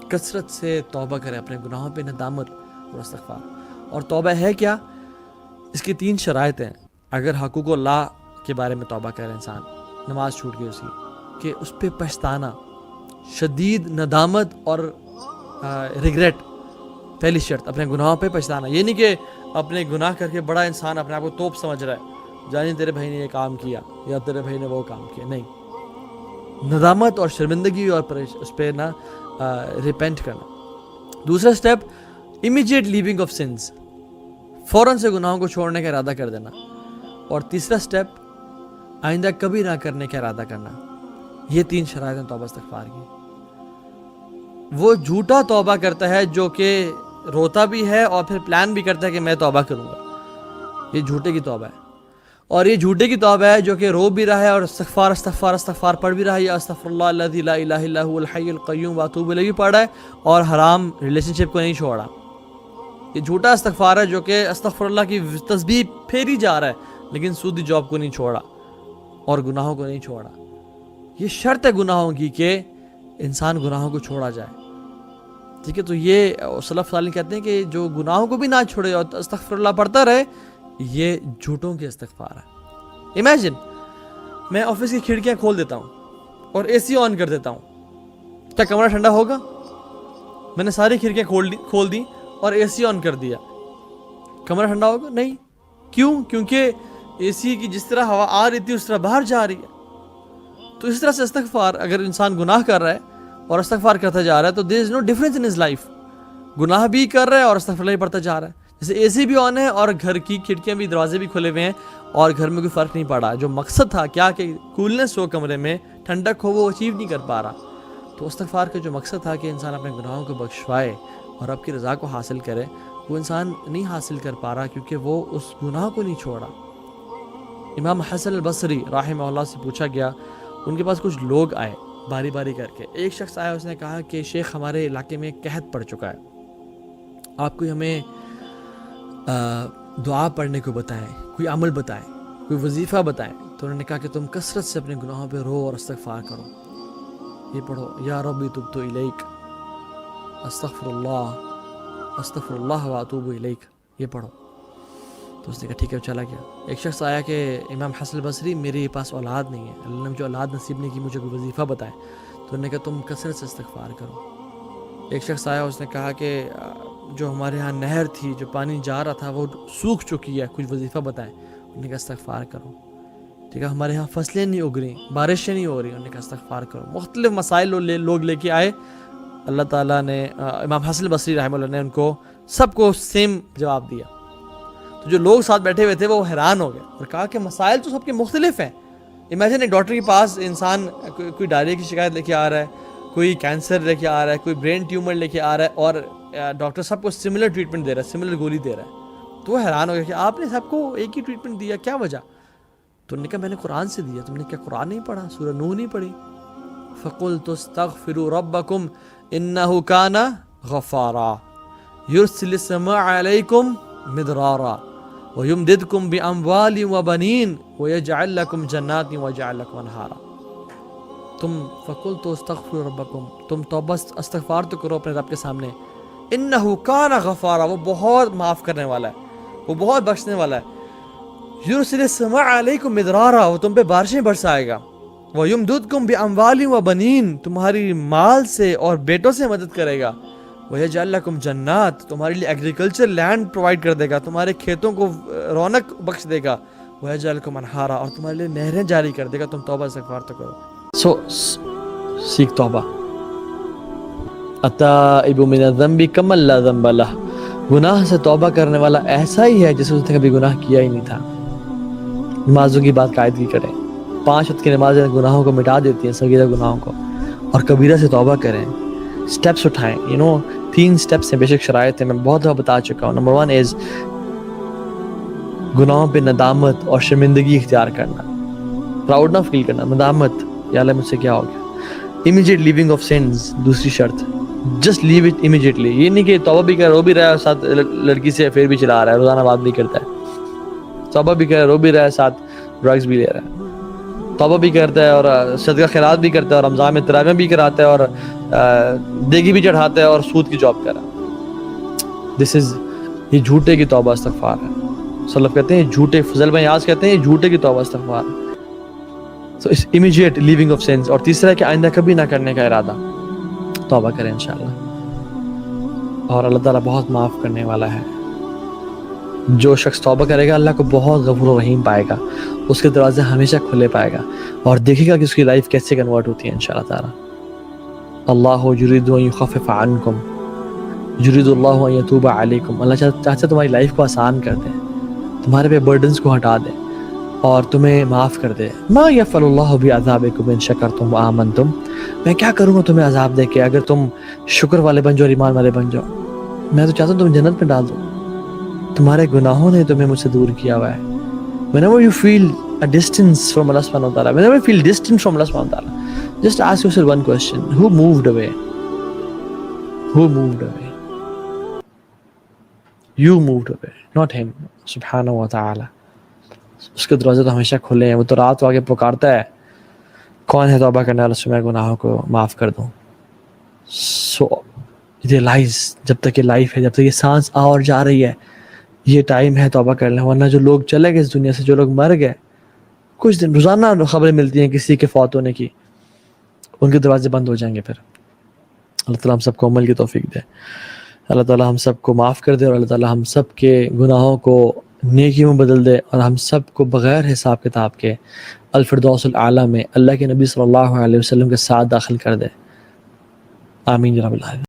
کثرت سے توبہ کرے اپنے گناہوں پہ ندامت اور استغفار. اور توبہ ہے کیا؟ اس کی 3 شرائط ہیں. اگر حقوق اللہ کے بارے میں توبہ کرے انسان، نماز چھوٹ گئی اس کی، کہ اس پہ پچھتانا، شدید ندامت اور ریگریٹ. پہلی شرط اپنے گناہوں پہ پچھتانا. یہ نہیں کہ اپنے گناہ کر کے بڑا انسان اپنے آپ کو توپ سمجھ رہا ہے، جانی تیرے بھائی نے یہ کام کیا یا تیرے بھائی نے وہ کام کیا. نہیں، ندامت اور شرمندگی اور اس پہ نا ریپینٹ کرنا. دوسرا step immediate leaving of sins, فوراً سے گناہوں کو چھوڑنے کا ارادہ کر دینا. اور تیسرا سٹیپ آئندہ کبھی نہ کرنے کا ارادہ کرنا. یہ 3 شرائط ہیں توبہ استغفار کی. وہ جھوٹا توبہ کرتا ہے جو کہ روتا بھی ہے اور پھر پلان بھی کرتا ہے کہ میں توبہ کروں گا، یہ جھوٹے کی توبہ ہے. اور یہ جھوٹے کی توبہ ہے جو کہ رو بھی رہا ہے اور استغفار استغفار استغفار پڑھ بھی رہا ہے، یا استغفر اللہ الذی لا الہ الا هو الحی القیوم واتوب الیہ پڑھ رہا ہے اور حرام ریلیشن شپ کو نہیں چھوڑا. یہ جھوٹا استغفار ہے جو کہ استغفر اللہ کی تسبیح پھیری جا رہا ہے لیکن سودی جاب کو نہیں چھوڑا اور گناہوں کو نہیں چھوڑا. یہ شرط ہے گناہوں کی کہ انسان گناہوں کو چھوڑا جائے. ٹھیک ہے، تو یہ سلف صالح کہتے ہیں کہ جو گناہوں کو بھی نہ چھوڑے اور استغفر اللہ پڑھتا رہے، یہ جھوٹوں کے استغفار ہے. امیجن میں آفس کی کھڑکیاں کھول دیتا ہوں اور اے سی آن کر دیتا ہوں، کیا کمرہ ٹھنڈا ہوگا؟ میں نے ساری کھڑکیاں کھول دی اور اے سی آن کر دیا، کمرہ ٹھنڈا ہوگا؟ نہیں. کیوں؟ کیونکہ اے سی کی جس طرح ہوا آ رہی تھی اس طرح باہر جا رہی ہے. تو اس طرح سے استغفار، اگر انسان گناہ کر رہا ہے اور استغفار کرتا جا رہا ہے تو there is no difference in his life. گناہ بھی کر رہا ہے اور استغفر اللہ پڑھتا جا رہا ہے. جیسے اے سی بھی آن ہے اور گھر کی کھڑکیاں بھی دروازے بھی کھلے ہوئے ہیں اور گھر میں کوئی فرق نہیں پڑا. جو مقصد تھا کیا کہ کولنس ہو کمرے میں، ٹھنڈک ہو، وہ اچیو نہیں کر پا رہا. تو استغفار کا جو مقصد تھا کہ انسان اپنے گناہوں کو بخشوائے اور رب کی رضا کو حاصل کرے، وہ انسان نہیں حاصل کر پا رہا کیونکہ وہ اس گناہ کو نہیں چھوڑا. امام حسن البصری رحمہ اللہ سے پوچھا گیا، ان کے پاس کچھ لوگ آئے باری باری کر کے. ایک شخص آیا، اس نے کہا کہ شیخ ہمارے علاقے میں قحط پڑ چکا ہے، آپ کوئی ہمیں دعا پڑھنے کو بتائیں، کوئی عمل بتائیں، کوئی وظیفہ بتائیں. تو انہوں نے کہا کہ تم کثرت سے اپنے گناہوں پہ رو اور استغفار کرو. یہ پڑھو، یا ربی تبت الیک، استغفر اللہ واتوب الیک، یہ پڑھو. تو اس نے کہا ٹھیک ہے، چلا گیا. ایک شخص آیا کہ امام حسن البصری میرے پاس اولاد نہیں ہے، اللہ نے مجھے اولاد نصیب نہیں کی، مجھے کوئی وظیفہ بتائیں. تو انہوں نے کہا تم کثرت سے استغفار کرو. ایک شخص آیا، اس نے کہا کہ جو ہمارے ہاں نہر تھی، جو پانی جا رہا تھا وہ سوکھ چکی ہے، کچھ وظیفہ بتائیں. انہوں نے کہا استغفار کرو. ٹھیک ہے، ہمارے ہاں فصلیں نہیں اگ رہی، بارشیں نہیں ہو رہی. انہوں نے کہا استغفار کرو. مختلف مسائل لوگ لے کے آئے. اللہ تعالیٰ نے امام حسن البصری رحمہ اللہ نے ان کو سب کو سیم جواب دیا. تو جو لوگ ساتھ بیٹھے ہوئے تھے وہ حیران ہو گئے اور کہا کہ مسائل تو سب کے مختلف ہیں. امیجن ایک ڈاکٹر کے پاس انسان کوئی ڈائریا کی شکایت لے کے آ رہا ہے، کوئی کینسر لے کے آ رہا ہے، کوئی برین ٹیومر لے کے آ رہا ہے، اور ڈاکٹر سب کو سملر ٹریٹمنٹ دے رہا ہے، سملر گولی دے رہا ہے. تو وہ حیران ہو گیا کہ آپ نے سب کو ایک ہی ٹریٹمنٹ دیا، کیا وجہ؟ تو انہوں نے کہا میں نے قرآن سے دیا. تم نے کیا قرآن نہیں پڑھا؟ سورہ نوح نہیں پڑھی؟ فَقُلْتُ اسْتَغْفِرُوا رَبَّكُمْ إِنَّهُ كَانَ غَفَّارًا يُرْسِلِ السَّمَاءَ عَلَيْكُمْ مِدْرَارًا وَيُمْدِدْكُمْ بِأَمْوَالٍ وَبَنِينَ وَيَجْعَلْ لَكُمْ جَنَّاتٍ وَيَجْعَلْ لَكُمْ أَنْهَارًا. تم فَقُلْتُ اسْتَغْفِرُوا رَبَّكُمْ، تم توبہ استغفار تو کرو اپنے رب کے سامنے. إِنَّهُ كَانَ غَفَّارًا، وہ بہت معاف کرنے والا ہے، وہ بہت بخشنے والا ہے. يُرْسِلِ السَّمَاءَ عَلَيْكُمْ مِدْرَارًا، وہ تم پہ بارشیں برسائے گا. وَيُمْدِدْكُمْ بِأَمْوَالٍ وَبَنِينَ، تمہاری مال سے اور بیٹوں سے مدد کرے گا. وَيَجْعَلْ لَكُمْ جَنَّاتٍ، تمہارے لیے ایگریکلچر لینڈ پرووائڈ کر دے گا، تمہارے کھیتوں کو رونق بخش دے گا. وَيَجْعَلْ لَكُمْ أَنْهَارًا، اور تمہارے لیے نہریں جاری کر دے گا. تم توبہ استغفار تو کرو. سیکھ توبہ. التائب من الذنب کمن لا ذنب لہ، گناہ سے توبہ کرنے والا ایسا ہی ہے جیسے اس نے کبھی گناہ کیا ہی نہیں تھا. نمازوں کی بات قاعدگی کریں، 5 وقت کی نمازیں گناہوں کو مٹا دیتی ہیں، صغیرہ گناہوں کو. اور کبیرہ سے توبہ کریں، سٹیپس اٹھائیں. 3 سٹیپس ہیں، بے شک شرائط ہیں، میں بہت دفعہ بتا چکا ہوں. نمبر 1 از گناہوں پہ ندامت اور شرمندگی اختیار کرنا، پراؤڈ نہ فیل کرنا، ندامت، یا اللہ مجھ سے کیا ہو گیا. امیجیٹ لیونگ آف سینز، دوسری شرط، جسٹ لیو اٹ امیجیٹلی. یہ نہیں کہ توبہ بھی کر رو بھی رہا ہے، ساتھ لڑکی سے افیئر بھی چلا رہا ہے، روزانہ بات بھی کرتا ہے. توبہ بھی کر رو بھی رہا ہے، ساتھ ڈرگز بھی لے رہا ہے. توبہ بھی کرتا ہے اور صدقہ خیرات بھی کرتا ہے اور رمضان میں تراویح بھی کراتا ہے اور دیگی بھی چڑھاتا ہے اور سود کی جاب کرا. دس از یہ جھوٹے کی توبہ استغفار ہے. سلف کہتے ہیں جھوٹے, فضل بن یاز کہتے ہیں یہ جھوٹے کی توبہ استغفار ہے. سو اس امیجیٹ لیونگ آف سینس. اور تیسرا ہے کہ آئندہ کبھی نہ کرنے کا ارادہ, توبہ کریں انشاءاللہ. اور اللہ تعالیٰ بہت معاف کرنے والا ہے. جو شخص توبہ کرے گا اللہ کو بہت غفور و رحیم پائے گا, اس کے دروازے ہمیشہ کھلے پائے گا اور دیکھے گا کہ اس کی لائف کیسے کنورٹ ہوتی ہے انشاءاللہ تعالیٰ. اللہ یرید ان یخفف عنکم یرید اللہ ان یتوب علیکم. اللہ چاہتا تمہاری لائف کو آسان کر دے, تمہارے پہ برڈنز کو ہٹا دے اور تمہیں معاف کر دے. ما یفعل اللہ بعذابکم ان شکرتم وآمنتم. میں کیا کروں گا تمہیں عذاب دے کے اگر تم شکر والے بن جاؤ اور ایمان والے بن جاؤ. میں تو چاہتا ہوں تم جنت میں ڈال دو. تمہارے گناہوں نے تمہیں مجھ سے دور کیا ہوا ہے. Whenever you feel a distance from Allah subhanahu wa ta'ala, whenever you feel distant from Allah subhanahu wa ta'ala, just ask yourself one question: who moved away? Who moved away? You moved away, not him subhanahu wa ta'ala. اس کے دروازے تو ہمیشہ کھلے ہیں. وہ تو رات کو آگے پکارتا ہے, کون ہے توبہ کرنے والا, میں گناہوں کو معاف کر دوں. سو ریئلائز, جب تک یہ لائف ہے, جب تک یہ سانس آ اور جا رہی ہے, یہ ٹائم ہے توبہ کر لیں. ورنہ جو لوگ چلے گئے اس دنیا سے, جو لوگ مر گئے, کچھ دن روزانہ خبریں ملتی ہیں کسی کے فوت ہونے کی, ان کے دروازے بند ہو جائیں گے. پھر اللہ تعالیٰ ہم سب کو عمل کی توفیق دے. اللہ تعالیٰ ہم سب کو معاف کر دے اور اللہ تعالیٰ ہم سب کے گناہوں کو نیکیوں میں بدل دے اور ہم سب کو بغیر حساب کتاب کے الفردوس الاعلیٰ میں اللہ کے نبی صلی اللہ علیہ وسلم کے ساتھ داخل کر دے. آمین یا رب العالمین.